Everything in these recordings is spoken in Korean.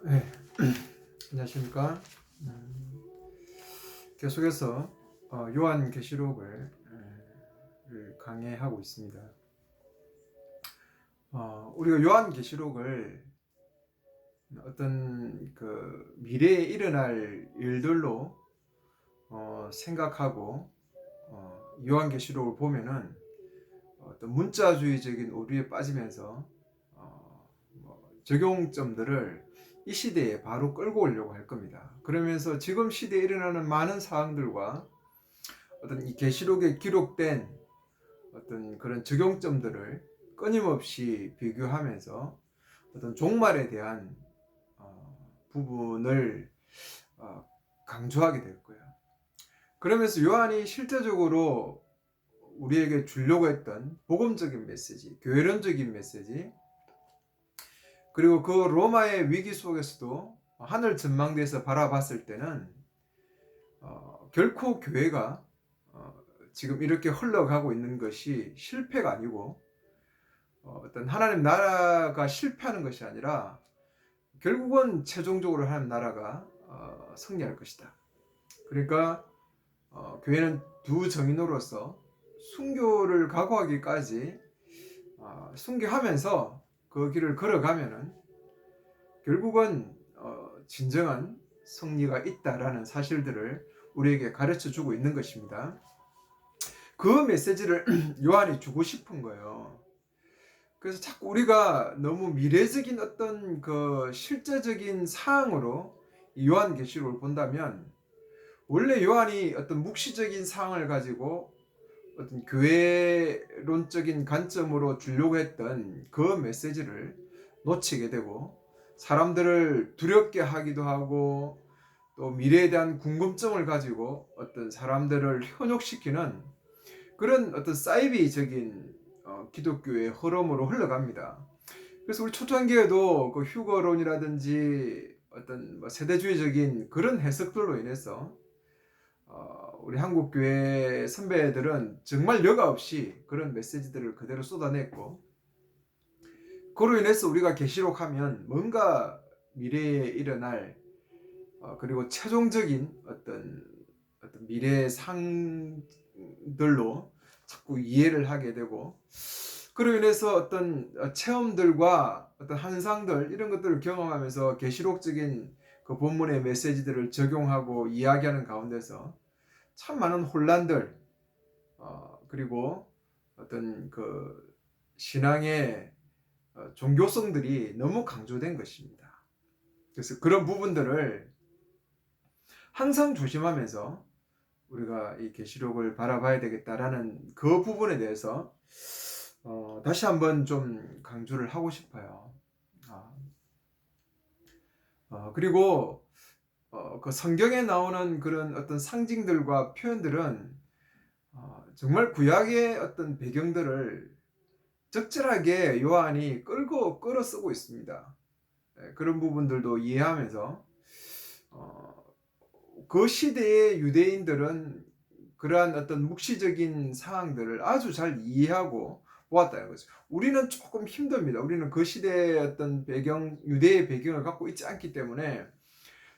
네, 안녕하십니까. 계속해서 요한계시록을 강해하고 있습니다. 우리가 요한계시록을 어떤 그 미래에 일어날 일들로 생각하고 요한계시록을 보면은 어떤 문자주의적인 오류에 빠지면서 적용점들을 이 시대에 바로 끌고 오려고 할 겁니다. 그러면서 지금 시대에 일어나는 많은 사항들과 어떤 이 계시록에 기록된 어떤 그런 적용점들을 끊임없이 비교하면서 어떤 종말에 대한 부분을 강조하게 될 거예요. 그러면서 요한이 실제적으로 우리에게 주려고 했던 복음적인 메시지, 교회론적인 메시지, 그리고 그 로마의 위기 속에서도 하늘 전망대에서 바라봤을 때는 결코 교회가 지금 이렇게 흘러가고 있는 것이 실패가 아니고 어떤 하나님 나라가 실패하는 것이 아니라 결국은 최종적으로 하나님 나라가 승리할 것이다. 그러니까 교회는 두 정인으로서 순교를 각오하기까지 순교하면서 그 길을 걸어가면은 결국은 진정한 승리가 있다라는 사실들을 우리에게 가르쳐 주고 있는 것입니다. 그 메시지를 요한이 주고 싶은 거예요. 그래서 자꾸 우리가 너무 미래적인 어떤 그 실제적인 사항으로 요한계시록을 본다면 원래 요한이 어떤 묵시적인 사항을 가지고 어떤 교회론적인 관점으로 주려고 했던 그 메시지를 놓치게 되고 사람들을 두렵게 하기도 하고 또 미래에 대한 궁금증을 가지고 어떤 사람들을 현혹시키는 그런 어떤 사이비적인 기독교의 흐름으로 흘러갑니다. 그래서 우리 초창기에도 그 휴거론이라든지 어떤 세대주의적인 그런 해석들로 인해서 우리 한국교회 선배들은 정말 여과 없이 그런 메시지들을 그대로 쏟아냈고 그로 인해서 우리가 계시록하면 뭔가 미래에 일어날 그리고 최종적인 어떤 미래 상들로 자꾸 이해를 하게 되고 그로 인해서 어떤 체험들과 어떤 환상들 이런 것들을 경험하면서 계시록적인 그 본문의 메시지들을 적용하고 이야기하는 가운데서 참 많은 혼란들 그리고 어떤 그 신앙의 종교성들이 너무 강조된 것입니다. 그래서 그런 부분들을 항상 조심하면서 우리가 이 계시록을 바라봐야 되겠다라는 그 부분에 대해서 다시 한번 좀 강조를 하고 싶어요. 그리고 그 성경에 나오는 그런 어떤 상징들과 표현들은 정말 구약의 어떤 배경들을 적절하게 요한이 끌어 쓰고 있습니다. 그런 부분들도 이해하면서 그 시대의 유대인들은 그러한 어떤 묵시적인 사항들을 아주 잘 이해하고 보았다는 거죠. 우리는 조금 힘듭니다. 우리는 그 시대의 어떤 배경, 유대의 배경을 갖고 있지 않기 때문에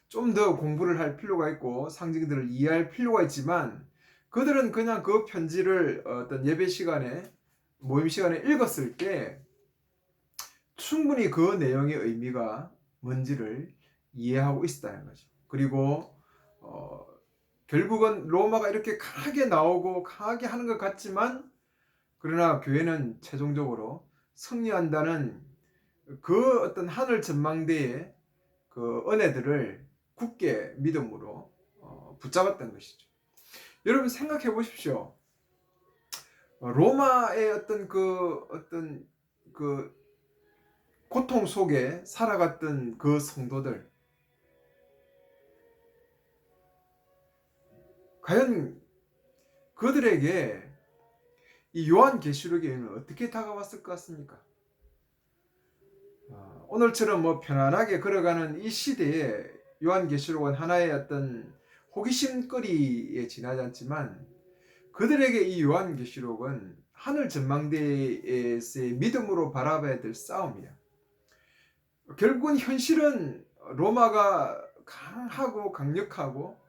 좀 더 공부를 할 필요가 있고 상징들을 이해할 필요가 있지만 그들은 그냥 그 편지를 어떤 예배 시간에 모임 시간에 읽었을 때 충분히 그 내용의 의미가 뭔지를 이해하고 있었다는 거죠. 그리고 어, 결국은 로마가 이렇게 강하게 나오고 강하게 하는 것 같지만 그러나 교회는 최종적으로 승리한다는 그 어떤 하늘 전망대의 그 은혜들을 굳게 믿음으로 붙잡았던 것이죠. 여러분 생각해 보십시오. 로마의 어떤 그 고통 속에 살아갔던 그 성도들 과연 그들에게 이 요한계시록의 의미는 어떻게 다가왔을 것 같습니까? 오늘처럼 뭐 편안하게 걸어가는 이 시대에 요한계시록은 하나의 어떤 호기심거리에 지나지 않지만 그들에게 이 요한계시록은 하늘 전망대에서의 믿음으로 바라봐야 될 싸움이야. 결국은 현실은 로마가 강하고 강력하고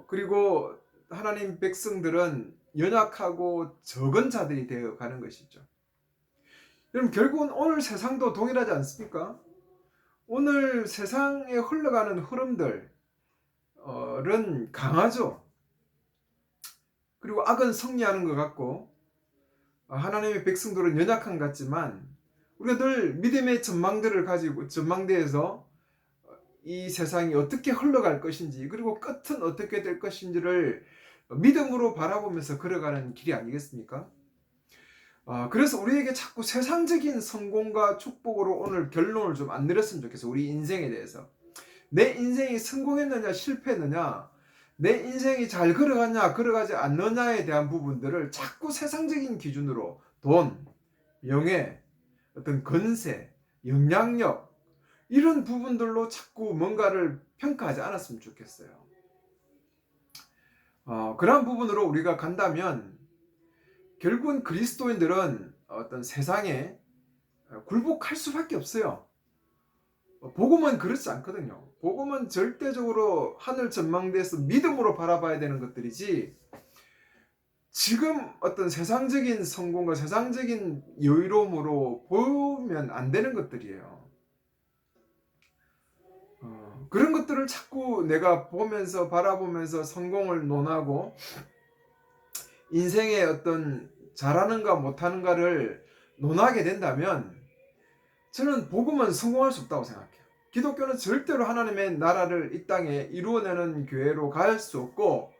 그리고 하나님 백성들은 연약하고 적은 자들이 되어 가는 것이죠. 여러분 결국은 오늘 세상도 동일하지 않습니까? 오늘 세상에 흘러가는 흐름들은 강하죠. 그리고 악은 승리하는 것 같고 하나님의 백성들은 연약한 것 같지만 우리가 늘 믿음의 전망대를 가지고 전망대에서 이 세상이 어떻게 흘러갈 것인지 그리고 끝은 어떻게 될 것인지를 믿음으로 바라보면서 걸어가는 길이 아니겠습니까? 그래서 우리에게 자꾸 세상적인 성공과 축복으로 오늘 결론을 좀 안 내렸으면 좋겠어. 우리 인생에 대해서. 내 인생이 성공했느냐 실패했느냐, 내 인생이 잘 걸어가냐 걸어가지 않느냐에 대한 부분들을 자꾸 세상적인 기준으로 돈, 명예, 어떤 건세, 영향력 이런 부분들로 자꾸 뭔가를 평가하지 않았으면 좋겠어요. 그런 부분으로 우리가 간다면 결국은 그리스도인들은 어떤 세상에 굴복할 수밖에 없어요. 복음은 그렇지 않거든요. 복음은 절대적으로 하늘 전망대에서 믿음으로 바라봐야 되는 것들이지 지금 어떤 세상적인 성공과 세상적인 여유로움으로 보면 안 되는 것들이에요. 그런 것들을 자꾸 내가 보면서 바라보면서 성공을 논하고 인생의 어떤 잘하는가 못하는가를 논하게 된다면 저는 복음은 성공할 수 없다고 생각해요. 기독교는 절대로 하나님의 나라를 이 땅에 이루어내는 교회로 갈 수 없고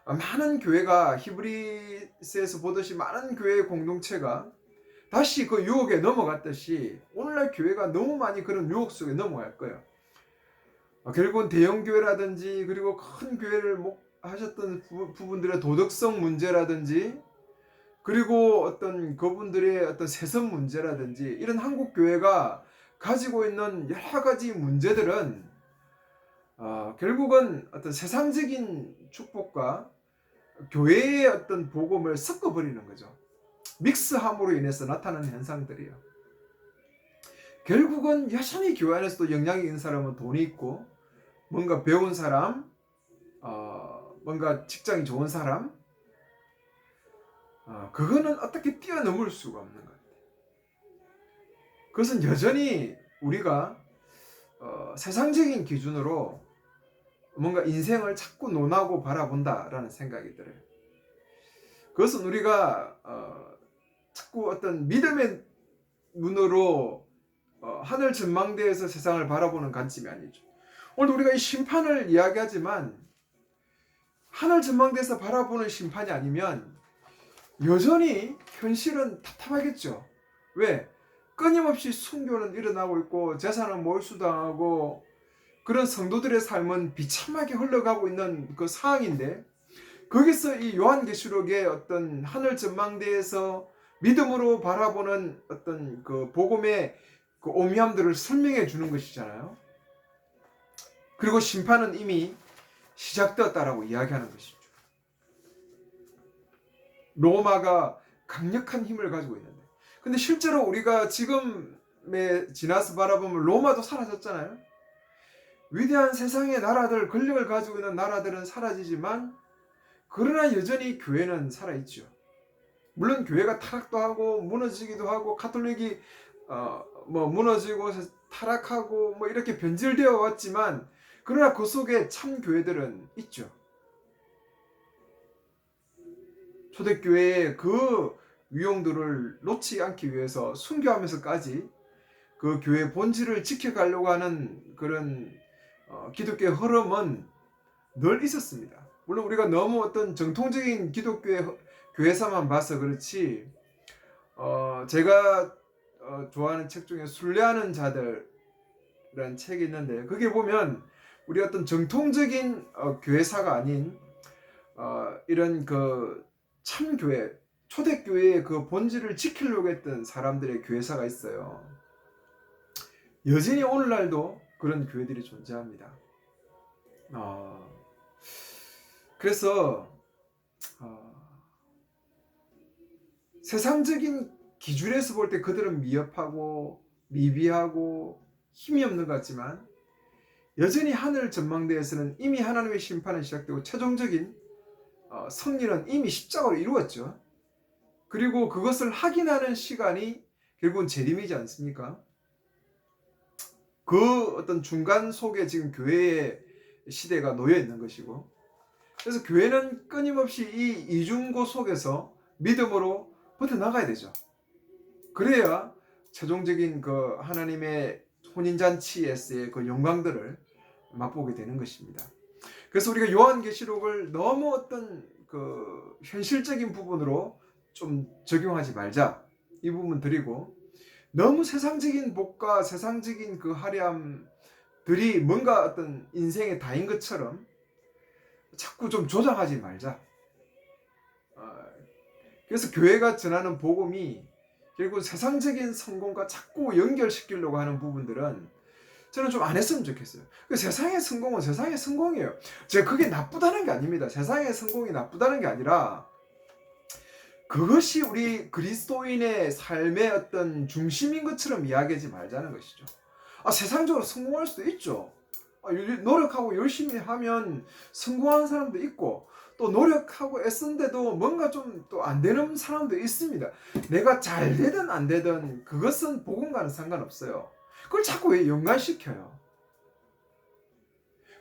많은 교회가 히브리서에서 보듯이 많은 교회의 공동체가 다시 그 유혹에 넘어갔듯이 오늘날 교회가 너무 많이 그런 유혹 속에 넘어갈 거예요. 결국은 대형 교회라든지 그리고 큰 교회를 하셨던 부분들의 도덕성 문제라든지 그리고 어떤 그분들의 어떤 세선 문제라든지 이런 한국 교회가 가지고 있는 여러 가지 문제들은 결국은 어떤 세상적인 축복과 교회의 어떤 복음을 섞어버리는 거죠. 믹스함으로 인해서 나타나는 현상들이에요. 결국은 여전히 교회 안에서도 영향이 있는 사람은 돈이 있고 뭔가 배운 사람, 뭔가 직장이 좋은 사람, 그거는 어떻게 뛰어넘을 수가 없는 것 같아요. 그것은 여전히 우리가 세상적인 기준으로 뭔가 인생을 자꾸 논하고 바라본다라는 생각이 들어요. 그것은 우리가 자꾸 어떤 믿음의 눈으로 하늘 전망대에서 세상을 바라보는 관점이 아니죠. 오늘 우리가 이 심판을 이야기하지만 하늘 전망대에서 바라보는 심판이 아니면 여전히 현실은 답답하겠죠. 왜? 끊임없이 순교는 일어나고 있고 재산은 몰수당하고 그런 성도들의 삶은 비참하게 흘러가고 있는 그 상황인데 거기서 이 요한계시록의 어떤 하늘 전망대에서 믿음으로 바라보는 어떤 그 복음의 그 오묘함들을 설명해 주는 것이잖아요. 그리고 심판은 이미 시작되었다라고 이야기하는 것이죠. 로마가 강력한 힘을 가지고 있는데 근데 실제로 우리가 지금에 지나서 바라보면 로마도 사라졌잖아요. 위대한 세상의 나라들, 권력을 가지고 있는 나라들은 사라지지만 그러나 여전히 교회는 살아있죠. 물론 교회가 타락도 하고 무너지기도 하고 가톨릭이 무너지고 타락하고 이렇게 변질되어 왔지만 그러나 그 속에 참 교회들은 있죠. 초대교회의 그 위용들을 놓지 않기 위해서 순교하면서까지 그 교회 본질을 지켜가려고 하는 그런 기독교의 흐름은 늘 있었습니다. 물론 우리가 너무 어떤 정통적인 기독교의 교회사만 봐서 그렇지 제가 좋아하는 책 중에 순례하는 자들이라는 책이 있는데 거기에 보면 우리 어떤 정통적인 교회사가 아닌 이런 그 참교회 초대교회의 그 본질을 지키려고 했던 사람들의 교회사가 있어요. 여전히 오늘날도 그런 교회들이 존재합니다. 그래서 세상적인 기준에서 볼 때 그들은 미흡하고 미비하고 힘이 없는 것 같지만 여전히 하늘 전망대에서는 이미 하나님의 심판은 시작되고 최종적인 승리는 이미 십자가로 이루었죠. 그리고 그것을 확인하는 시간이 결국은 재림이지 않습니까? 그 어떤 중간 속에 지금 교회의 시대가 놓여 있는 것이고, 그래서 교회는 끊임없이 이 이중고 속에서 믿음으로 버텨나가야 되죠. 그래야 최종적인 그 하나님의 혼인잔치에서의 그 영광들을 맛보게 되는 것입니다. 그래서 우리가 요한계시록을 너무 어떤 그 현실적인 부분으로 좀 적용하지 말자, 이 부분 드리고, 너무 세상적인 복과 세상적인 그 화려함들이 뭔가 어떤 인생의 다인 것처럼 자꾸 좀 조장하지 말자. 그래서 교회가 전하는 복음이 결국 세상적인 성공과 자꾸 연결시키려고 하는 부분들은 저는 좀 안 했으면 좋겠어요. 세상의 성공은 세상의 성공이에요. 제가 그게 나쁘다는 게 아닙니다. 세상의 성공이 나쁘다는 게 아니라 그것이 우리 그리스도인의 삶의 어떤 중심인 것처럼 이야기하지 말자는 것이죠. 세상적으로 성공할 수도 있죠. 노력하고 열심히 하면 성공하는 사람도 있고, 또 노력하고 애쓴데도 뭔가 좀 또 안 되는 사람도 있습니다. 내가 잘 되든 안 되든 그것은 복음과는 상관없어요. 그걸 자꾸 왜 연관시켜요?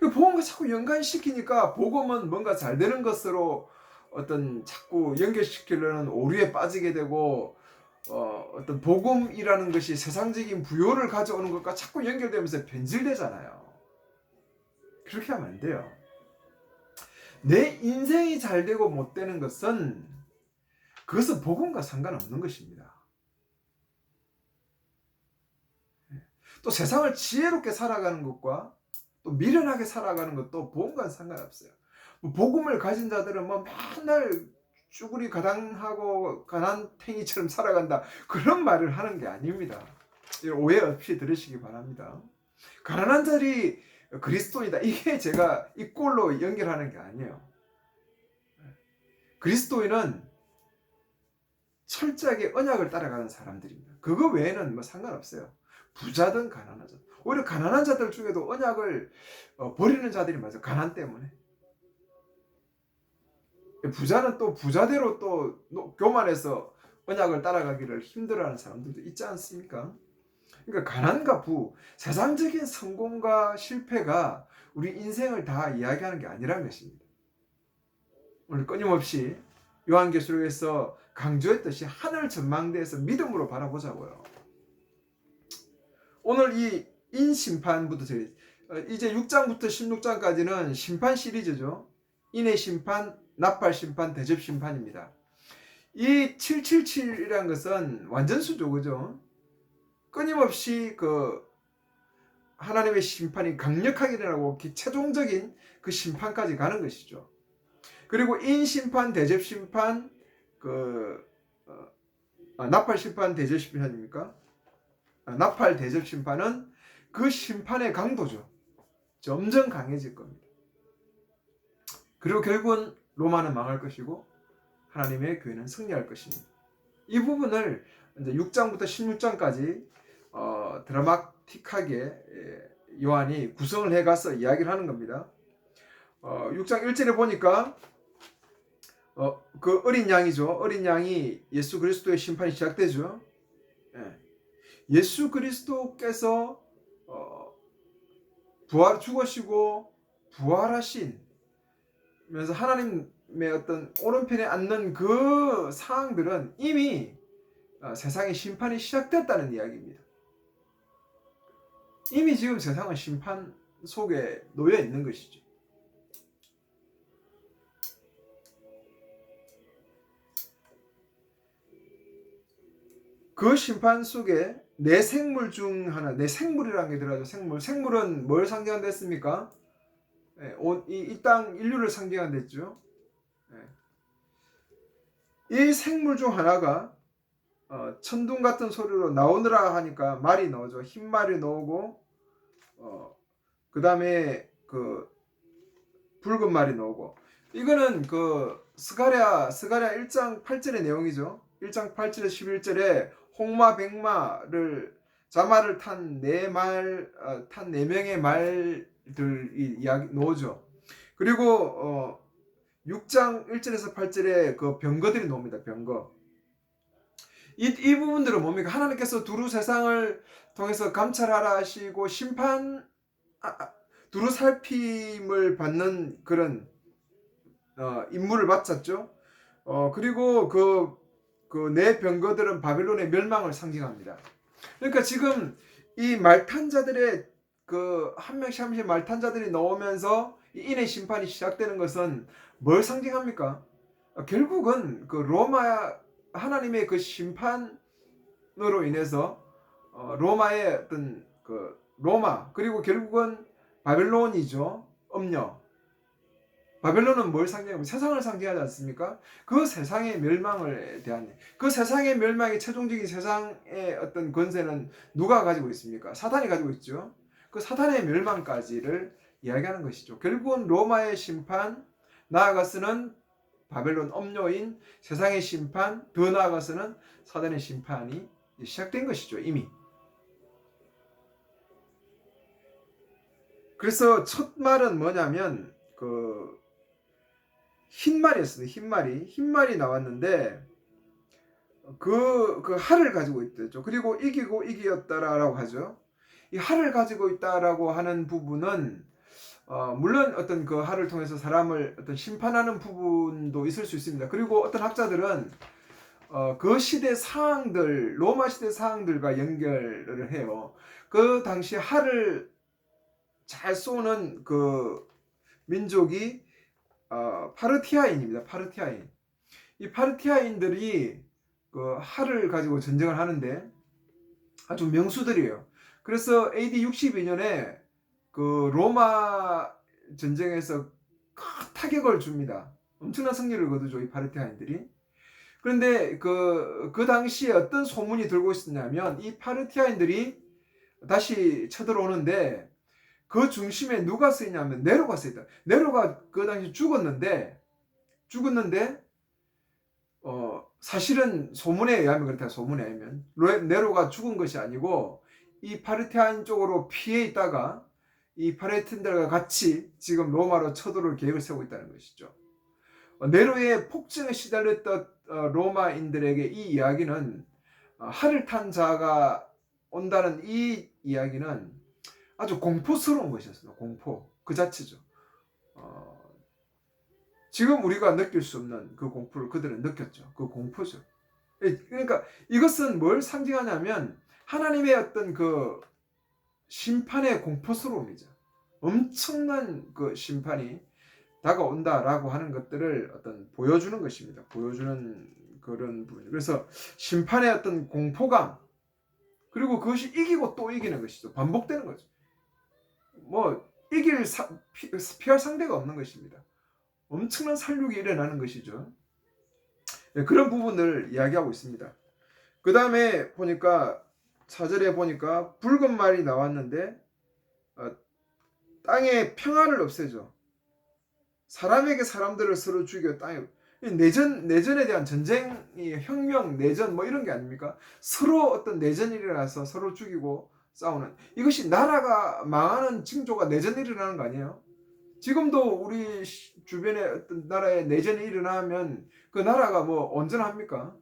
복음과 자꾸 연관시키니까 복음은 뭔가 잘 되는 것으로 어떤 자꾸 연결시키려는 오류에 빠지게 되고, 어떤 복음이라는 것이 세상적인 부요를 가져오는 것과 자꾸 연결되면서 변질되잖아요. 그렇게 하면 안 돼요. 내 인생이 잘 되고 못 되는 것은 그것은 복음과 상관없는 것입니다. 또 세상을 지혜롭게 살아가는 것과 또 미련하게 살아가는 것도 복음과는 상관없어요. 복음을 가진 자들은 맨날 쭈구리 가당하고 가난탱이처럼 살아간다, 그런 말을 하는 게 아닙니다. 오해 없이 들으시기 바랍니다. 가난한 자들이 그리스도이다, 이게 제가 이 꼴로 연결하는 게 아니에요. 그리스도인은 철저하게 언약을 따라가는 사람들입니다. 그거 외에는 상관없어요. 부자든 가난한 자든. 오히려 가난한 자들 중에도 언약을 버리는 자들이 많아요. 가난 때문에. 부자는 또 부자대로 또 교만해서 언약을 따라가기를 힘들어하는 사람들도 있지 않습니까? 그러니까 가난과 부, 세상적인 성공과 실패가 우리 인생을 다 이야기하는 게 아니라는 것입니다. 오늘 끊임없이 요한계시록에서 강조했듯이 하늘 전망대에서 믿음으로 바라보자고요. 오늘 이 인심판부터 이제 6장부터 16장까지는 심판 시리즈죠. 인의 심판, 나팔 심판, 대접 심판입니다. 이 777이라는 것은 완전수죠, 그죠? 끊임없이 그 하나님의 심판이 강력하게 일어나고 최종적인 그 심판까지 가는 것이죠. 그리고 인심판, 대접 심판, 나팔 심판, 대접 심판입니까? 나팔 대접 심판은 그 심판의 강도죠. 점점 강해질 겁니다. 그리고 결국은 로마는 망할 것이고 하나님의 교회는 승리할 것입니다. 이 부분을 이제 6장부터 16장까지 드라마틱하게 요한이 구성을 해가서 이야기를 하는 겁니다. 6장 1절에 보니까 그 어린 양이죠. 어린 양이 예수 그리스도의 심판이 시작되죠. 예수 그리스도께서 죽으시고 부활하신 면서 하나님의 어떤 오른편에 앉는 그 상황들은 이미 세상의 심판이 시작됐다는 이야기입니다. 이미 지금 세상은 심판 속에 놓여 있는 것이죠. 그 심판 속에 내 생물 중 하나, 내 생물이라는 게 들어가죠. 생물은 뭘 상징한댔습니까? 이 땅 인류를 상징한댔죠. 이 생물 중 하나가 천둥 같은 소리로 나오느라 하니까 말이 나오죠. 흰 말이 나오고 그 다음에 그 붉은 말이 나오고, 이거는 그 스가랴 1장 8절의 내용이죠. 1장 8절에 11절에 홍마 백마를 자마를 탄 네 명의 말들 이야기 나오죠. 그리고 6장 1절에서 8절에 그 병거들이 나옵니다. 병거. 이 부분들은 뭡니까? 하나님께서 두루 세상을 통해서 감찰하라 하시고 두루 살핌을 받는 그런 임무를 맡았죠. 그리고 그 네 병거들은 바벨론의 멸망을 상징합니다. 그러니까 지금 이 말탄자들의 그 한 명씩 한 명씩 말탄자들이 나오면서 이 인의 심판이 시작되는 것은 뭘 상징합니까? 결국은 그 로마 하나님의 그 심판으로 인해서 로마의 어떤 그 로마 그리고 결국은 바벨론이죠. 음녀. 바벨론은 뭘 상징합니까? 세상을 상징하지 않습니까? 그 세상의 멸망을 대한 그 세상의 멸망의 최종적인 세상의 어떤 권세는 누가 가지고 있습니까? 사탄이 가지고 있죠. 그 사탄의 멸망까지를 이야기하는 것이죠. 결국은 로마의 심판, 나아가서는 바벨론 음녀인 세상의 심판, 더 나아가서는 사단의 심판이 시작된 것이죠. 이미. 그래서 첫 말은 뭐냐면 그 흰말이었습니다. 흰말이 나왔는데 그 활을 가지고 있었죠. 그리고 이기고 이기었다라고 하죠. 이 활을 가지고 있다라고 하는 부분은 물론 어떤 그 활을 통해서 사람을 어떤 심판하는 부분도 있을 수 있습니다. 그리고 어떤 학자들은 그 시대 상황들, 로마 시대 상황들과 연결을 해요. 그 당시 활을 잘 쏘는 그 민족이 파르티아인입니다. 파르티아인. 이 파르티아인들이 그 활을 가지고 전쟁을 하는데 아주 명수들이에요. 그래서 AD 62년에 그 로마 전쟁에서 큰 타격을 줍니다. 엄청난 승리를 거두죠, 이 파르티아인들이. 그런데 그 당시에 어떤 소문이 돌고 있었냐면 이 파르티아인들이 다시 쳐들어오는데 그 중심에 누가 쓰이냐면 네로가 쓰였다. 네로가 그 당시 죽었는데 사실은 소문에 의하면 그렇다. 소문에 의하면 네로가 죽은 것이 아니고 이 파르티아인 쪽으로 피해 있다가 이 파르티아인들과 같이 지금 로마로 쳐들어올 계획을 세우고 있다는 것이죠. 네로의 폭증에 시달렸던 로마인들에게 이 이야기는 활을 탄 자가 온다는 이 이야기는 아주 공포스러운 것이었습니다. 공포 그 자체죠. 지금 우리가 느낄 수 없는 그 공포를 그들은 느꼈죠. 그 공포죠. 그러니까 이것은 뭘 상징하냐면 하나님의 어떤 그 심판의 공포스러움이죠. 엄청난 그 심판이 다가온다라고 하는 것들을 어떤 보여주는 것입니다. 보여주는 그런 부분. 그래서 심판의 어떤 공포감 그리고 그것이 이기고 또 이기는 것이죠. 반복되는 거죠. 뭐 피할 상대가 없는 것입니다. 엄청난 살육이 일어나는 것이죠. 네, 그런 부분을 이야기하고 있습니다. 그 다음에 보니까 4절에 보니까 붉은 말이 나왔는데 땅에 평화를 없애죠. 사람에게 사람들을 서로 죽여 땅에 내전에 대한 전쟁이 혁명, 내전 뭐 이런 게 아닙니까? 서로 어떤 내전이 일어나서 서로 죽이고 싸우는 이것이 나라가 망하는 징조가 내전이 일어나는 거 아니에요? 지금도 우리 주변에 어떤 나라에 내전이 일어나면 그 나라가 뭐 온전합니까?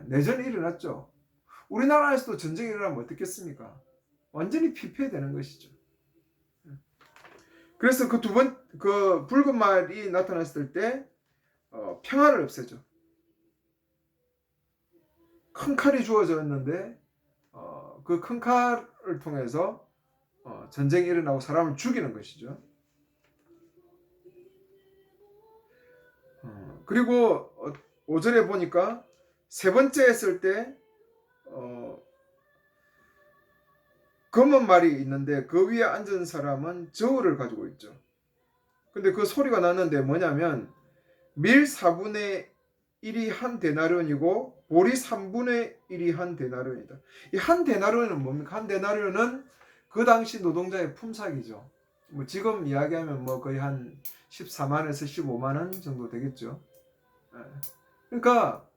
내전이 일어났죠. 우리나라에서도 전쟁이 일어나면 어떻겠습니까? 완전히 피폐되는 것이죠. 그래서 그 붉은 말이 나타났을 때 평화를 없애죠. 큰 칼이 주어졌는데 그 큰 칼을 통해서 전쟁이 일어나고 사람을 죽이는 것이죠. 그리고 5절에 보니까 세 번째 했을 때 검은 말이 있는데 그 위에 앉은 사람은 저울을 가지고 있죠. 근데 그 소리가 났는데 뭐냐면 밀 4분의 1이 한 데나리온이고 보리 3분의 1이 한 데나리온이다. 이 한 데나리온은 뭡니까? 한 데나리온은 그 당시 노동자의 품삯이죠. 뭐 지금 이야기하면 뭐 거의 한 14만에서 15만 원 정도 되겠죠. 그러니까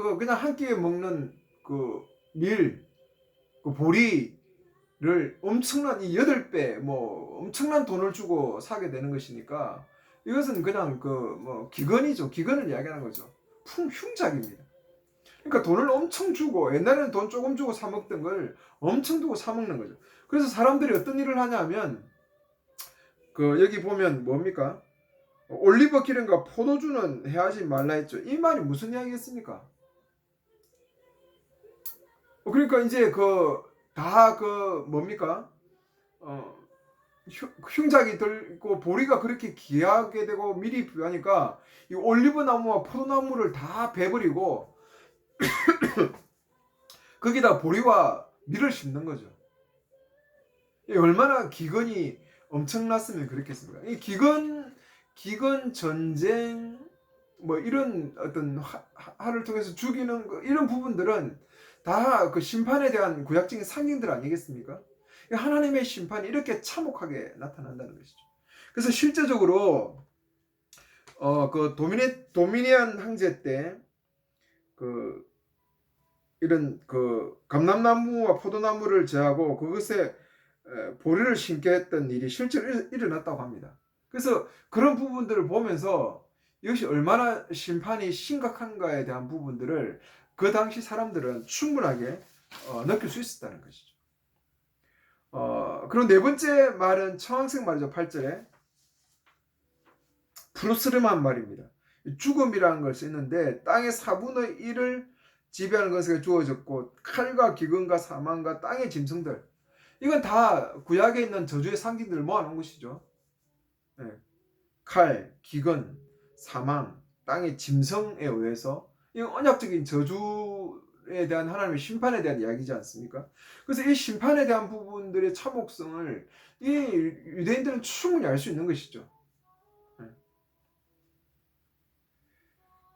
그냥 한 끼에 먹는 그 밀, 그 보리를 엄청난 이 8배 뭐 엄청난 돈을 주고 사게 되는 것이니까 이것은 그냥 그 뭐 기근이죠. 기근을 이야기하는 거죠. 풍흉작입니다. 그러니까 돈을 엄청 주고 옛날에는 돈 조금 주고 사 먹던 걸 엄청 주고 사 먹는 거죠. 그래서 사람들이 어떤 일을 하냐면 그 여기 보면 뭡니까? 올리버 기름과 포도주는 해하지 말라 했죠. 이 말이 무슨 이야기겠습니까? 그러니까 이제 그 다 그 뭡니까? 어, 흉작이 들고 보리가 그렇게 귀하게 되고 밀이 귀하니까 이 올리브 나무와 포도나무를 다 베버리고 거기다 보리와 밀을 심는 거죠. 얼마나 기근이 엄청났으면 그렇겠습니까? 이 기근 전쟁 뭐 이런 어떤 화를 통해서 죽이는 이런 부분들은 다 그 심판에 대한 구약적인 상징들 아니겠습니까? 하나님의 심판이 이렇게 참혹하게 나타난다는 것이죠. 그래서 실제적으로 그 도미니안 황제 때 그 이런 그 감람나무와 포도나무를 제하고 그것에 보리를 심게 했던 일이 실제로 일어났다고 합니다. 그래서 그런 부분들을 보면서 이것이 얼마나 심판이 심각한가에 대한 부분들을 그 당시 사람들은 충분하게 느낄 수 있었다는 것이죠. 그리고 네 번째 말은 청황색 말이죠. 8절에 푸르스름한 말입니다. 죽음이라는 걸 쓰는데 땅의 4분의 1을 지배하는 것에 주어졌고 칼과 기근과 사망과 땅의 짐승들 이건 다 구약에 있는 저주의 상징들을 모아놓은 것이죠. 네. 칼, 기근, 사망, 땅의 짐승에 의해서 이건 언약적인 저주에 대한 하나님의 심판에 대한 이야기지 않습니까? 그래서 이 심판에 대한 부분들의 참혹성을 이 유대인들은 충분히 알 수 있는 것이죠.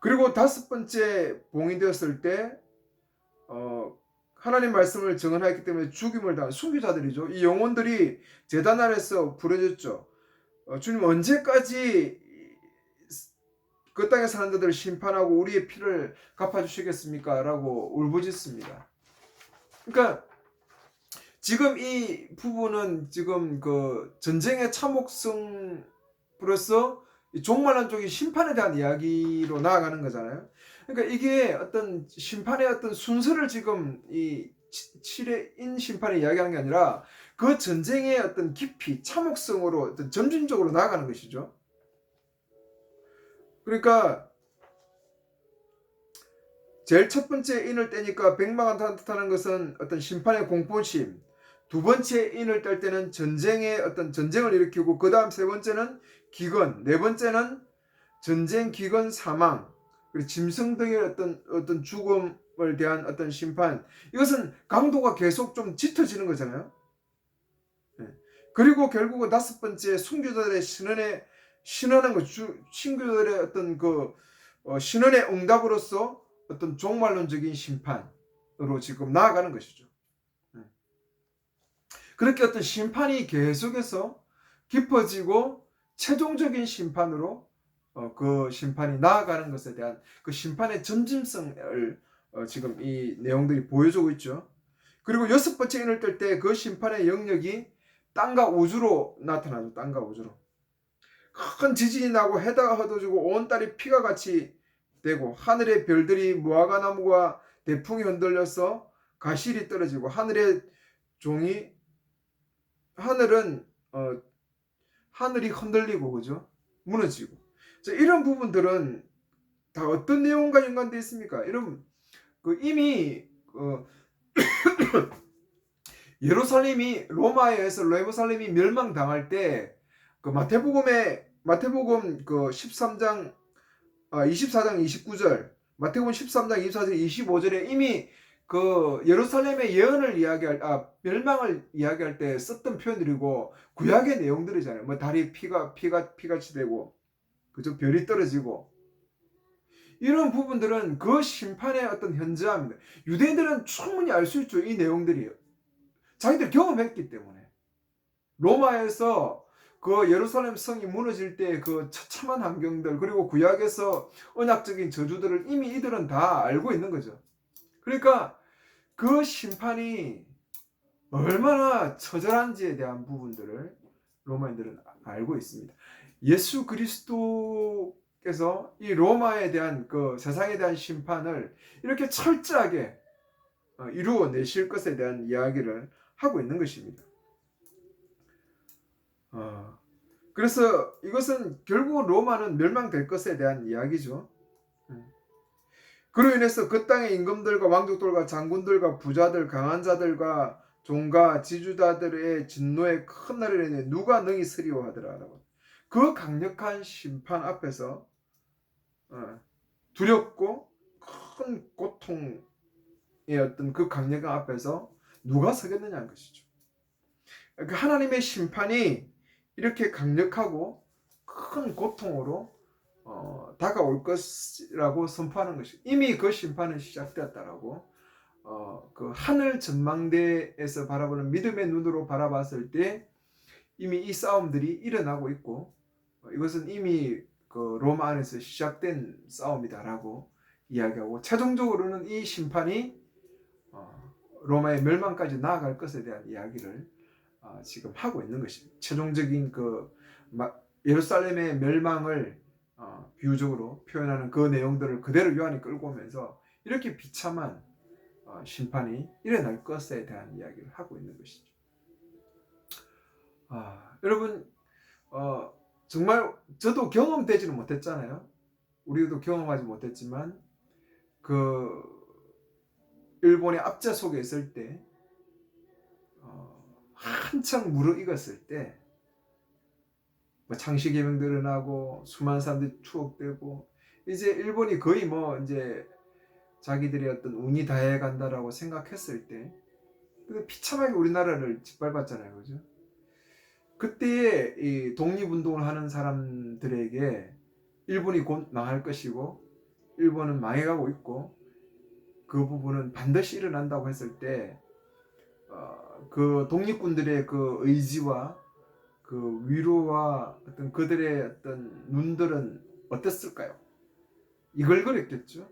그리고 다섯 번째 봉이 되었을 때 하나님 말씀을 증언하였기 때문에 죽임을 당한 순교자들이죠. 이 영혼들이 제단 아래서 부르짖죠. 주님 언제까지 그 땅에 사는 자들을 심판하고 우리의 피를 갚아주시겠습니까? 라고 울부짖습니다. 그러니까 지금 이 부분은 지금 그 전쟁의 참혹성으로서 종말한 쪽이 심판에 대한 이야기로 나아가는 거잖아요. 그러니까 이게 어떤 심판의 어떤 순서를 지금 이 7회인 심판에 이야기하는 게 아니라 그 전쟁의 어떤 깊이, 참혹성으로 어떤 점진적으로 나아가는 것이죠. 그러니까 제일 첫 번째 인을 떼니까 백마가 나타나는 것은 어떤 심판의 공포심, 두 번째 인을 뗄 때는 전쟁의 어떤 전쟁을 일으키고 그 다음 세 번째는 기근, 네 번째는 전쟁, 기근, 사망, 그리고 짐승 등의 어떤 죽음을 대한 어떤 심판. 이것은 강도가 계속 좀 짙어지는 거잖아요. 그리고 결국은 다섯 번째 순교자들의 신원하는 것, 신교들의 어떤 그 신원의 응답으로서 어떤 종말론적인 심판으로 지금 나아가는 것이죠. 그렇게 어떤 심판이 계속해서 깊어지고 최종적인 심판으로 그 심판이 나아가는 것에 대한 그 심판의 점진성을 지금 이 내용들이 보여주고 있죠. 그리고 여섯 번째 인을 뜰 때 그 심판의 영역이 땅과 우주로 나타나죠. 땅과 우주로. 큰 지진이 나고 해가 흩어지고 온 딸이 피가 같이 되고 하늘의 별들이 무화과나무가 대풍이 흔들려서 가실이 떨어지고 하늘의 종이 하늘이 흔들리고 그죠? 무너지고. 자, 이런 부분들은 다 어떤 내용과 연관되어 있습니까? 이런 이미 로마에 의해서 예루살렘이 멸망당할 때 그 마태복음 그 13장 24장 29절 마태복음 13장 24절 25절에 이미 그 예루살렘의 예언을 멸망을 이야기할 때 썼던 표현들이고 구약의 내용들이잖아요. 뭐 달이 피같이 되고 그죠? 별이 떨어지고 이런 부분들은 그 심판의 어떤 현저함입니다. 유대인들은 충분히 알 수 있죠. 이 내용들이요. 자기들 경험했기 때문에. 로마에서 그 예루살렘 성이 무너질 때 그 처참한 환경들, 그리고 구약에서 언약적인 저주들을 이미 이들은 다 알고 있는 거죠. 그러니까 그 심판이 얼마나 처절한지에 대한 부분들을 로마인들은 알고 있습니다. 예수 그리스도께서 이 로마에 대한 그 세상에 대한 심판을 이렇게 철저하게 이루어 내실 것에 대한 이야기를 하고 있는 것입니다. 그래서 이것은 결국 로마는 멸망될 것에 대한 이야기죠. 그로 인해서 그 땅의 임금들과 왕족들과 장군들과 부자들, 강한 자들과 종과 지주자들의 진노의 큰 날을 인해 누가 능히 스리워하더라라고. 그 강력한 심판 앞에서 두렵고 큰 고통의 어떤 그 강력함 앞에서 누가 서겠느냐는 것이죠. 그 하나님의 심판이 이렇게 강력하고 큰 고통으로 다가올 것이라고 선포하는 것이, 이미 그 심판은 시작되었다라고 그 하늘 전망대에서 바라보는 믿음의 눈으로 바라봤을 때 이미 이 싸움들이 일어나고 있고, 이것은 이미 그 로마 안에서 시작된 싸움이다라고 이야기하고, 최종적으로는 이 심판이 로마의 멸망까지 나아갈 것에 대한 이야기를 지금 하고 있는 것입니다. 최종적인 그 예루살렘의 멸망을 비유적으로 표현하는 그 내용들을 그대로 요한이 끌고 오면서 이렇게 비참한 심판이 일어날 것에 대한 이야기를 하고 있는 것이죠. 여러분, 정말 저도 경험되지는 못했잖아요. 우리도 경험하지 못했지만 그 일본의 압제 속에 있을 때 한창 무르익었을 때 창씨개명들은 하고 수많은 사람들이 추억되고, 이제 일본이 거의 이제 자기들의 어떤 운이 다해 간다라고 생각했을 때 비참하게 우리나라를 짓밟았잖아요, 그죠? 그때에 이 독립운동을 하는 사람들에게 일본이 곧 망할 것이고 일본은 망해가고 있고 그 부분은 반드시 일어난다고 했을 때 그 독립군들의 그 의지와 그 위로와 어떤 그들의 어떤 눈들은 어땠을까요? 이글거렸겠죠.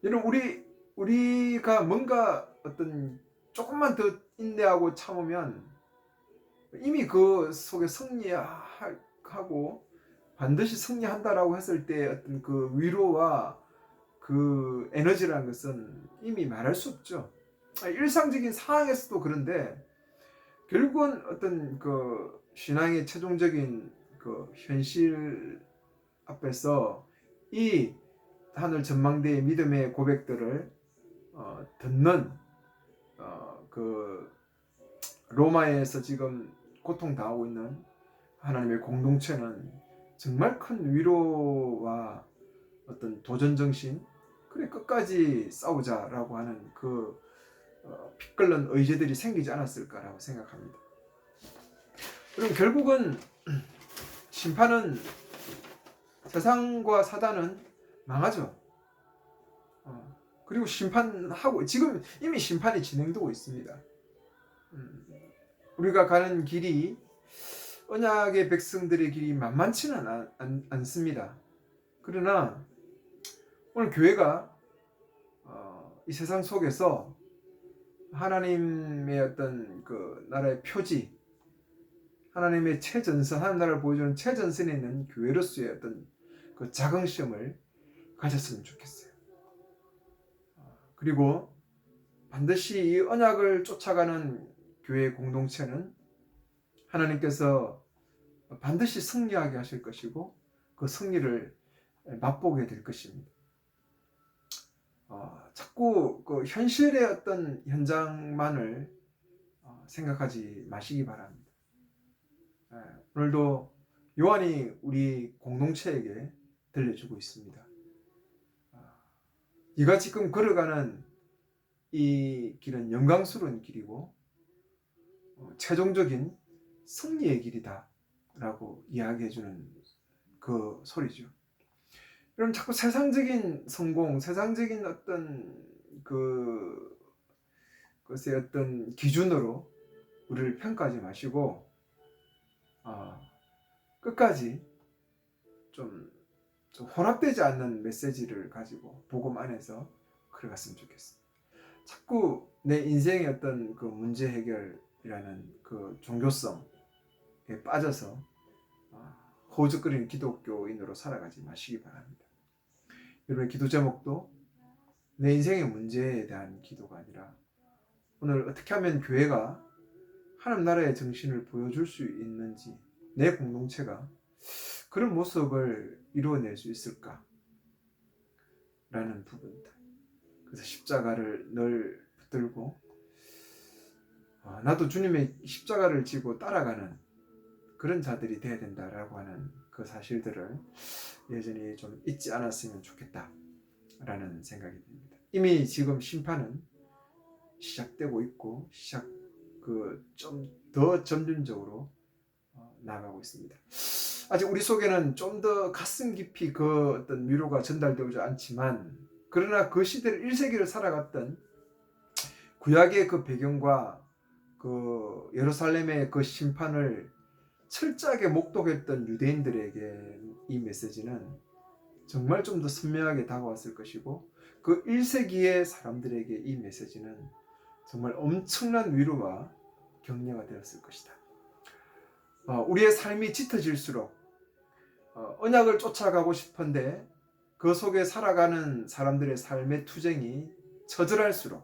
여러분, 우리가 뭔가 어떤 조금만 더 인내하고 참으면 이미 그 속에 승리하고 반드시 승리한다라고 했을 때 어떤 그 위로와 그 에너지라는 것은 이미 말할 수 없죠. 일상적인 상황에서도 그런데 결국은 어떤 그 신앙의 최종적인 그 현실 앞에서 이 하늘 전망대의 믿음의 고백들을 듣는 그 로마에서 지금 고통당하고 있는 하나님의 공동체는 정말 큰 위로와 어떤 도전정신, 그래 끝까지 싸우자라고 하는 그 피 끓는 의지들이 생기지 않았을까라고 생각합니다. 그럼 결국은 심판은, 세상과 사단은 망하죠. 그리고 심판하고 지금 이미 심판이 진행되고 있습니다. 우리가 가는 길이, 언약의 백성들의 길이 만만치는 않습니다. 그러나 오늘 교회가 이 세상 속에서 하나님의 어떤 그 나라의 표지, 하나님의 최전선, 하나님 나라를 보여주는 최전선에 있는 교회로서의 어떤 그 자긍심을 가졌으면 좋겠어요. 그리고 반드시 이 언약을 쫓아가는 교회 공동체는 하나님께서 반드시 승리하게 하실 것이고 그 승리를 맛보게 될 것입니다. 자꾸 그 현실의 어떤 현장만을 생각하지 마시기 바랍니다. 오늘도 요한이 우리 공동체에게 들려주고 있습니다. 네가 지금 걸어가는 이 길은 영광스러운 길이고 최종적인 승리의 길이다 라고 이야기해주는 그 소리죠. 여러분, 자꾸 세상적인 성공, 세상적인 어떤 것의 어떤 기준으로 우리를 평가하지 마시고 끝까지 좀 혼합되지 않는 메시지를 가지고 복음 안에서 걸어갔으면 좋겠습니다. 자꾸 내 인생의 어떤 그 문제 해결이라는 그 종교성에 빠져서 허우적거리는 기독교인으로 살아가지 마시기 바랍니다. 여러분의 기도 제목도 내 인생의 문제에 대한 기도가 아니라 오늘 어떻게 하면 교회가 하나님 나라의 정신을 보여줄 수 있는지, 내 공동체가 그런 모습을 이루어낼 수 있을까? 라는 부분들. 그래서 십자가를 늘 붙들고 나도 주님의 십자가를 지고 따라가는 그런 자들이 되어야 된다라고 하는 그 사실들을 여전히 좀 잊지 않았으면 좋겠다라는 생각이 듭니다. 이미 지금 심판은 시작되고 있고 좀 더 점진적으로 나아가고 있습니다. 아직 우리 속에는 좀 더 가슴 깊이 그 어떤 위로가 전달되지 않지만, 그러나 그 시대를 1세기를 살아갔던 구약의 그 배경과 그 예루살렘의 그 심판을 철저하게 목도했던 유대인들에게 이 메시지는 정말 좀 더 선명하게 다가왔을 것이고, 그 1세기의 사람들에게 이 메시지는 정말 엄청난 위로와 격려가 되었을 것이다. 우리의 삶이 짙어질수록 언약을 쫓아가고 싶은데 그 속에 살아가는 사람들의 삶의 투쟁이 처절할수록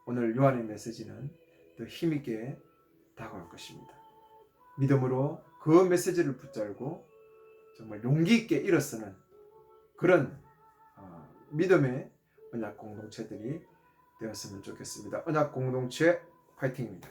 오늘 요한의 메시지는 더 힘있게 다가올 것입니다. 믿음으로 그 메시지를 붙잡고 정말 용기 있게 일어서는 그런 믿음의 언약 공동체들이 되었으면 좋겠습니다. 언약 공동체 파이팅입니다.